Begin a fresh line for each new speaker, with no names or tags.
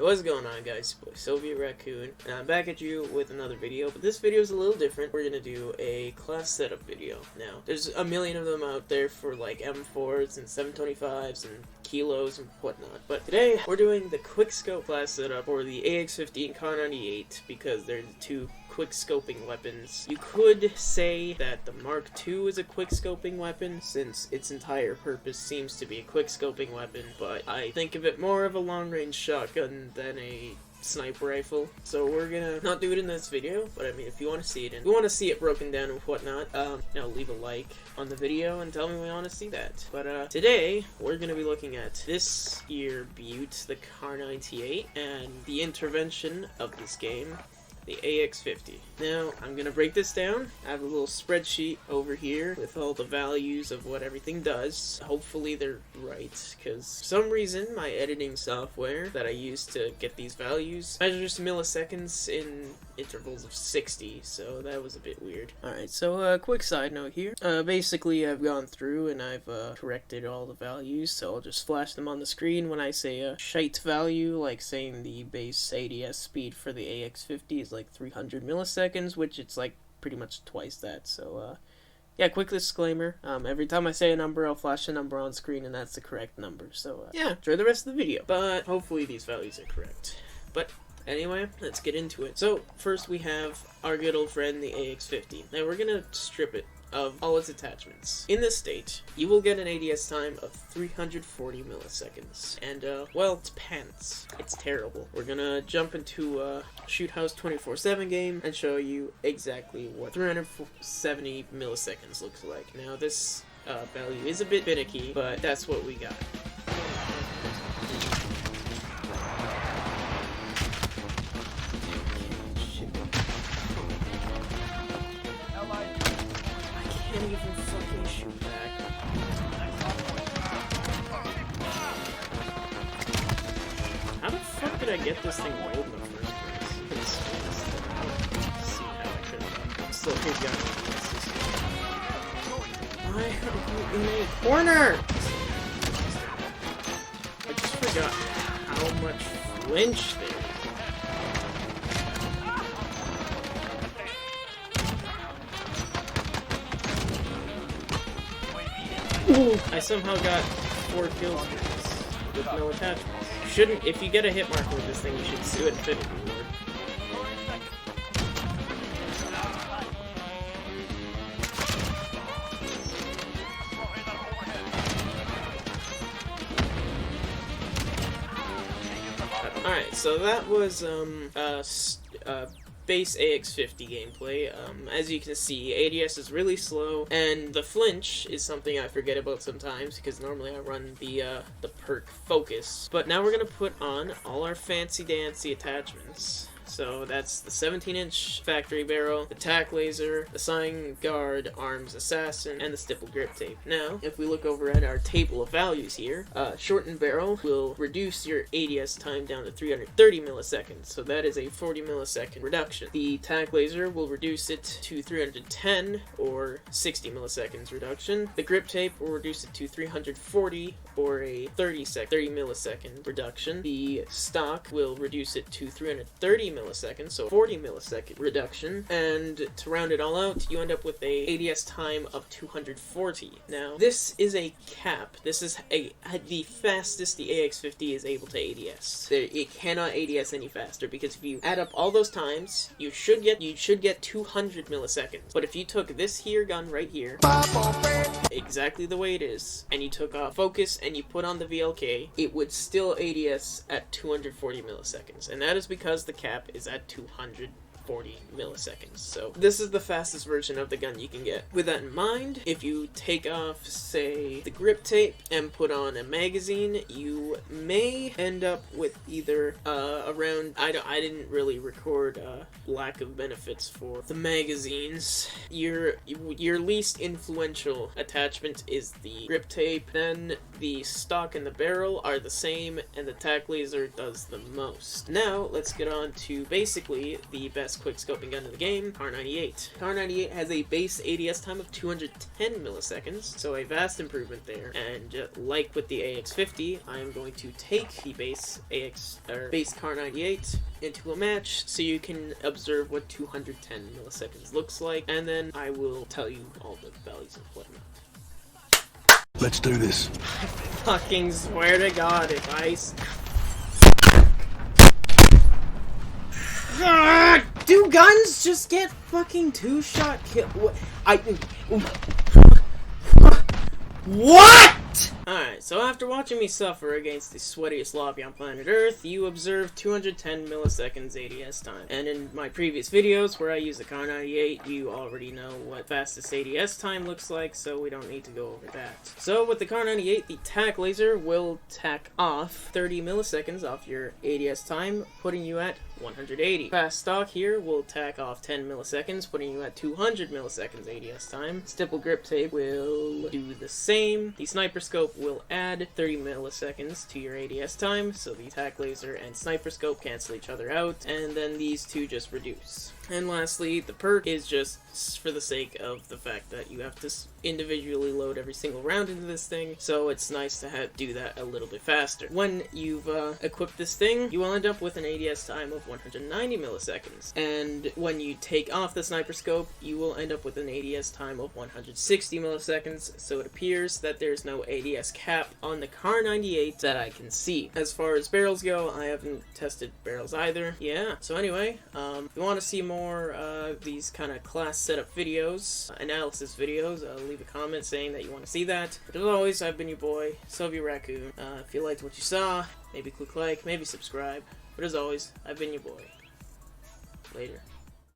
What's going on, guys? Boy, Soviet Raccoon, and I'm back at you with another video, but this video is a little different. We're gonna do a class setup video. Now, there's a million of them out there for like M4s and 725s and kilos and whatnot, but today we're doing the QuickScope class setup for the AX-50 and Car98 because they're the two quickscoping weapons. You could say that the Mark II is a quickscoping weapon since its entire purpose seems to be a quickscoping weapon, but I think of it more of a long-range shotgun than a sniper rifle. So we're gonna not do it in this video, but I mean, if you want to see it, and if you want to see it broken down and whatnot, leave a like on the video and tell me we want to see that. But today we're gonna be looking at this year Butte, the Car98, and the intervention of this game, the AX-50. Now, I'm gonna break this down. I have a little spreadsheet over here with all the values of what everything does. Hopefully they're right, because for some reason my editing software that I use to get these values measures milliseconds in intervals of 60, so that was a bit weird. Alright, so quick side note here. Basically I've gone through and I've corrected all the values, so I'll just flash them on the screen when I say a shite value, like saying the base ADS speed for the AX-50 is like 300 milliseconds, which it's like pretty much twice that. So yeah, quick disclaimer, every time I say a number I'll flash a number on screen and that's the correct number. So yeah, enjoy the rest of the video, but hopefully these values are correct. But anyway, let's get into it. So first we have our good old friend, the AX-50. Now we're gonna strip it of all its attachments. In this state, you will get an ADS time of 340 milliseconds. And, well, it's pants. It's terrible. We're gonna jump into a Shoot House 24/7 game and show you exactly what 370 milliseconds looks like. Now, this value is a bit finicky, but that's what we got. Can't even fucking shoot back. How the fuck did I get this thing rolled in the first place? See how I could have. Still here, why are you in a corner? I just forgot how much flinch there is. I somehow got 4 kills with no attachments. You shouldn't, if you get a hit marker with this thing, you should do Infinity Ward. Alright, so that was, base AX-50 gameplay. As you can see, ADS is really slow, and the flinch is something I forget about sometimes, because normally I run the perk Focus. But now we're gonna put on all our fancy-dancy attachments. So that's the 17-inch factory barrel, the tack laser, the sign guard, arms assassin, and the stipple grip tape. Now, if we look over at our table of values here, shortened barrel will reduce your ADS time down to 330 milliseconds, so that is a 40 millisecond reduction. The tack laser will reduce it to 310, or 60 milliseconds reduction. The grip tape will reduce it to 340, or a 30 millisecond reduction. The stock will reduce it to 330 milliseconds, so 40 millisecond reduction, and to round it all out, you end up with a ADS time of 240. Now, this is a cap. This is the fastest the AX-50 is able to ADS. It cannot ADS any faster, because if you add up all those times, you should get 200 milliseconds. But if you took this here gun right here, exactly the way it is, and you took off Focus and you put on the VLK, it would still ADS at 240 milliseconds, and that is because the cap is at 240 milliseconds. So this is the fastest version of the gun you can get. With that in mind, if you take off, say, the grip tape and put on a magazine, you may end up with either around, I didn't really record lack of benefits for the magazines. Your least influential attachment is the grip tape, then the stock and the barrel are the same, and the tack laser does the most. Now let's get on to basically the best best quickscoping gun in the game, Car98. Car98 has a base ADS time of 210 milliseconds, so a vast improvement there. And like with the AX50, I am going to take the base Car98 into a match so you can observe what 210 milliseconds looks like, and then I will tell you all the values and whatnot.
Let's do this.
I fucking swear to God, if I... Do guns just get fucking two-shot kill? What? Alright, so after watching me suffer against the sweatiest lobby on planet Earth, you observe 210 milliseconds ADS time. And in my previous videos where I use the Car98, you already know what fastest ADS time looks like, so we don't need to go over that. So with the Car98, the tack laser will tack off 30 milliseconds off your ADS time, putting you at 180. Fast stock here will tack off 10 milliseconds, putting you at 200 milliseconds ADS time. Stipple grip tape will do the same. The sniper scope will add 30 milliseconds to your ADS time, so the tack laser and sniper scope cancel each other out, and then these two just reduce. And lastly, the perk is just for the sake of the fact that you have to individually load every single round into this thing, so it's nice to do that a little bit faster. When you've equipped this thing, you will end up with an ADS time of 190 milliseconds, and when you take off the sniper scope, you will end up with an ADS time of 160 milliseconds, so it appears that there's no ADS cap on the Car98 that I can see. As far as barrels go, I haven't tested barrels either. Yeah, so anyway, if you want to see more these kind of class setup videos, analysis videos, leave a comment saying that you want to see that. But as always, I've been your boy, Soviet Raccoon. If you liked what you saw, maybe click like, maybe subscribe. But as always, I've been your boy. Later.